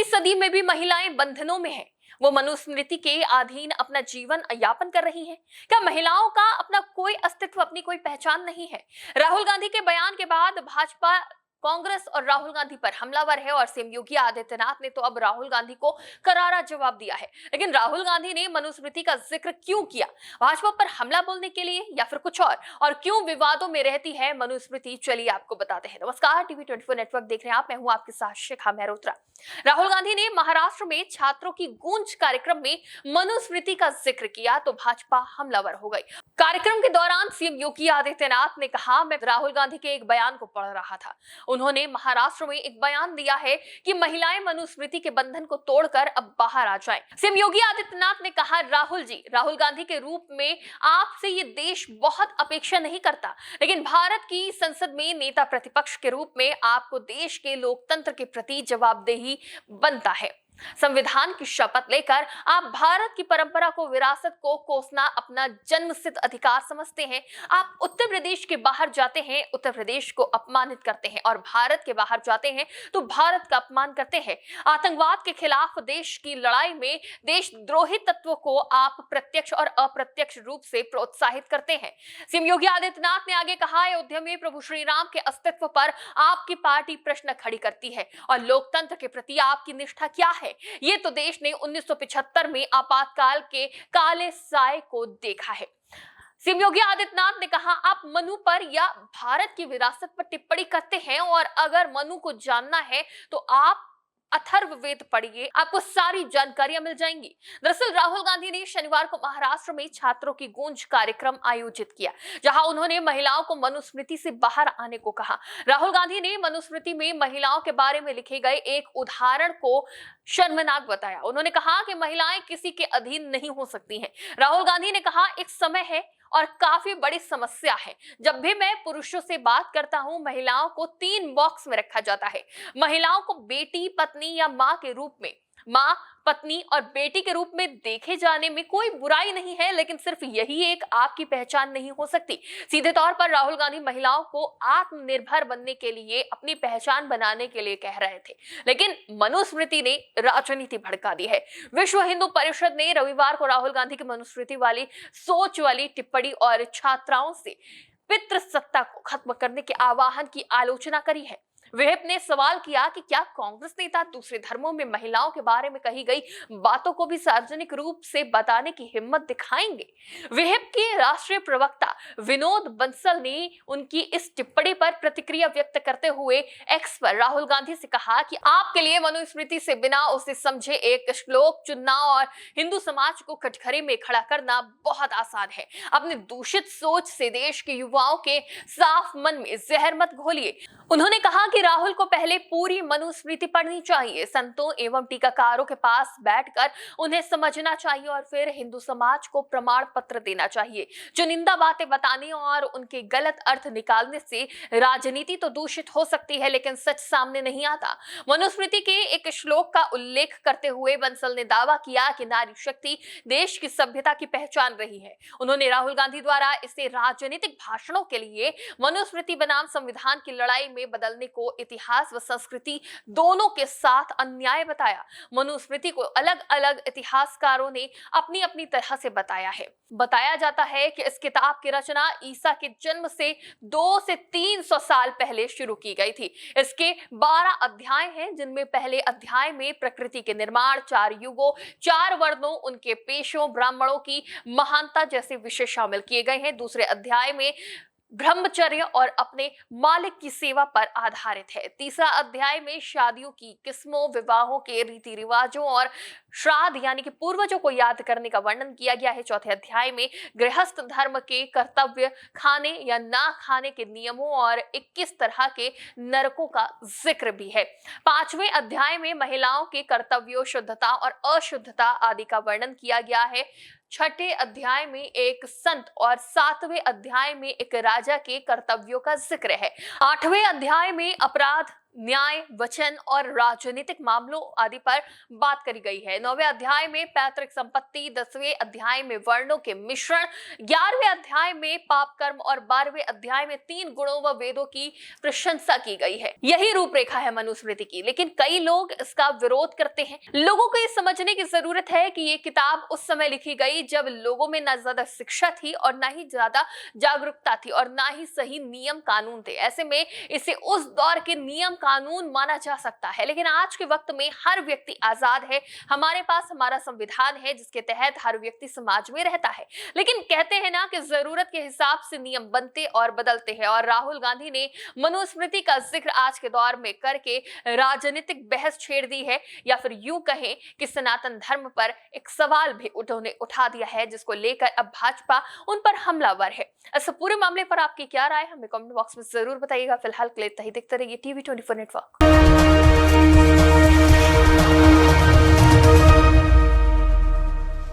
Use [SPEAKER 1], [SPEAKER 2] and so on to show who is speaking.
[SPEAKER 1] 21वीं सदी में भी महिलाएं बंधनों में हैं। वो मनुस्मृति के अधीन अपना जीवन यापन कर रही हैं। क्या महिलाओं का अपना कोई अस्तित्व, अपनी कोई पहचान नहीं है? राहुल गांधी के बयान के बाद भाजपा कांग्रेस और राहुल गांधी पर हमलावर है और सीएम योगी आदित्यनाथ ने तो अब राहुल गांधी को करारा जवाब दिया है। लेकिन राहुल गांधी ने मनुस्मृति का जिक्र क्यों किया? भाजपा पर हमला बोलने के लिए या फिर कुछ और क्यों विवादों में रहती है मनुस्मृति? चलिए आपको बताते हैं। नमस्कार, टीवी 24 नेटवर्क देख रहे हैं आप। मैं हूं आपके साथ शिखा मेहरोत्रा। राहुल गांधी ने महाराष्ट्र में छात्रों की गूंज कार्यक्रम में मनुस्मृति का जिक्र किया तो भाजपा हमलावर हो गई। कार्यक्रम के दौरान सीएम योगी आदित्यनाथ ने कहा, मैं राहुल गांधी के एक बयान को पढ़ रहा था। उन्होंने महाराष्ट्र में एक बयान दिया है कि महिलाएं मनुस्मृति के बंधन को तोड़कर अब बाहर आ जाएं। सीएम योगी आदित्यनाथ ने कहा, राहुल जी, राहुल गांधी के रूप में आपसे ये देश बहुत अपेक्षा नहीं करता, लेकिन भारत की संसद में नेता प्रतिपक्ष के रूप में आपको देश के लोकतंत्र के प्रति जवाबदेही बनता है। संविधान की शपथ लेकर आप भारत की परंपरा को, विरासत को कोसना अपना जन्मसिद्ध अधिकार समझते हैं। आप उत्तर प्रदेश के बाहर जाते हैं, उत्तर प्रदेश को अपमानित करते हैं और भारत के बाहर जाते हैं तो भारत का अपमान करते हैं। आतंकवाद के खिलाफ देश की लड़ाई में देशद्रोही तत्वों को आप प्रत्यक्ष और अप्रत्यक्ष रूप से प्रोत्साहित करते हैं। सीएम योगी आदित्यनाथ ने आगे कहा, अयोध्या में प्रभु श्री राम के अस्तित्व पर आपकी पार्टी प्रश्न खड़ी करती है और लोकतंत्र के प्रति आपकी निष्ठा क्या है? ये तो देश ने 1975 में आपातकाल के काले साए को देखा है। सीएम योगी आदित्यनाथ ने कहा, आप मनु पर या भारत की विरासत पर टिप्पणी करते हैं और अगर मनु को जानना है तो आप अथर्ववेद पढ़िए, आपको सारी जानकारियां मिल जाएंगी। दरअसल राहुल गांधी ने शनिवार को महाराष्ट्र में छात्रों की गूंज कार्यक्रम आयोजित किया, जहां उन्होंने महिलाओं को मनुस्मृति से बाहर आने को कहा। राहुल गांधी ने मनुस्मृति में महिलाओं के बारे में लिखे गए एक उदाहरण को शर्मनाक बताया। उन्होंने कहा कि महिलाएं किसी के अधीन नहीं हो सकती हैं। राहुल गांधी ने कहा, एक समय है और काफी बड़ी समस्या है। जब भी मैं पुरुषों से बात करता हूं, महिलाओं को 3 बॉक्स में रखा जाता है। महिलाओं को बेटी, पत्नी या मां के रूप में, मां, पत्नी और बेटी के रूप में देखे जाने में कोई बुराई नहीं है, लेकिन सिर्फ यही एक आपकी पहचान नहीं हो सकती। सीधे तौर पर राहुल गांधी महिलाओं को आत्मनिर्भर बनने के लिए, अपनी पहचान बनाने के लिए कह रहे थे, लेकिन मनुस्मृति ने राजनीति भड़का दी है। विश्व हिंदू परिषद ने रविवार को राहुल गांधी की मनुस्मृति वाली सोच वाली टिप्पणी और छात्राओं से पितृसत्ता को खत्म करने के आह्वान की आलोचना करी है। विहिप ने सवाल किया कि क्या कांग्रेस नेता दूसरे धर्मों में महिलाओं के बारे में कही गई बातों को भी सार्वजनिक रूप से बताने की हिम्मत दिखाएंगे? विहिप के राष्ट्रीय प्रवक्ता विनोद बंसल ने उनकी इस टिप्पणी पर प्रतिक्रिया व्यक्त करते हुए एक्स पर राहुल गांधी से कहा कि आपके लिए मनुस्मृति से बिना उसे समझे एक श्लोक चुनना और हिंदू समाज को कटघरे में खड़ा करना बहुत आसान है। अपने दूषित सोच से देश के युवाओं के साफ मन में जहर मत घोलिए। उन्होंने कहा कि राहुल को पहले पूरी मनुस्मृति पढ़नी चाहिए, संतों एवं टीकाकारों के पास बैठकर उन्हें समझना चाहिए और फिर हिंदू समाज को प्रमाण पत्र देना चाहिए। चुनिंदा बातें बताने और उनके गलत अर्थ निकालने से राजनीति तो दूषित हो सकती है, लेकिन सच सामने नहीं आता। मनुस्मृति के एक श्लोक का उल्लेख करते हुए बंसल ने दावा किया कि नारी शक्ति देश की सभ्यता की पहचान रही है। उन्होंने राहुल गांधी द्वारा इसे राजनीतिक भाषणों के लिए मनुस्मृति बनाम संविधान की लड़ाई में बदलने को इतिहास व संस्कृति दोनों के साथ अन्याय बताया। मनुस्मृति को अलग अलग इतिहासकारों ने अपनी अपनी तरह से बताया है। बताया जाता है कि इस किताब की रचना ईसा के जन्म से 200 से 300 साल पहले शुरू की गई थी। इसके 12 अध्याय हैं, जिनमें पहले अध्याय में प्रकृति के निर्माण, 4 युगों, 4 वर्णों, उनके पेशों, ब्राह्मणों की महानता जैसे विषय शामिल किए गए हैं। दूसरे अध्याय में ब्रह्मचर्य और अपने मालिक की सेवा पर आधारित है। तीसरा अध्याय में शादियों की किस्मों, विवाहों के रीति रिवाजों और श्राद्ध यानी कि पूर्वजों को याद करने का वर्णन किया गया है। चौथे अध्याय में गृहस्थ धर्म के कर्तव्य, खाने या ना खाने के नियमों और 21 तरह के नरकों का जिक्र भी है। 5वें अध्याय में महिलाओं के कर्तव्यों, शुद्धता और अशुद्धता आदि का वर्णन किया गया है। 6ठे अध्याय में एक संत और 7वें अध्याय में एक राजा के कर्तव्यों का जिक्र है। 8वें अध्याय में अपराध, न्याय, वचन और राजनीतिक मामलों आदि पर बात करी गई है। 9वें अध्याय में पैतृक संपत्ति, 10वें अध्याय में वर्णों के मिश्रण, 11वें अध्याय में पाप कर्म और 12वें अध्याय में 3 गुणों व वेदों की प्रशंसा की गई है। यही रूपरेखा है मनुस्मृति की, लेकिन कई लोग इसका विरोध करते हैं। लोगों को ये समझने की जरूरत है कि ये किताब उस समय लिखी गई जब लोगों में ना ज्यादा शिक्षा थी और ना ही ज्यादा जागरूकता थी और ना ही सही नियम कानून थे। ऐसे में इसे उस दौर के नियम कानून माना जा सकता है, लेकिन आज के वक्त में हर व्यक्ति आजाद है। हमारे पास हमारा संविधान है जिसके तहत हर व्यक्ति समाज में रहता है, लेकिन कहते हैं ना कि जरूरत के हिसाब से नियम बनते और बदलते हैं। और राहुल गांधी ने मनुस्मृति का जिक्र आज के दौर में करके राजनीतिक बहस छेड़ दी है, या फिर यूं कहें कि सनातन धर्म पर एक सवाल भी उन्होंने उठा दिया है, जिसको लेकर अब भाजपा उन पर हमलावर है। इस पूरे मामले पर आपकी क्या राय है, हमें कमेंट बॉक्स में जरूर बताइएगा। फिलहाल के लिए इतना ही। देखते रहिए TV24 नेटवर्क।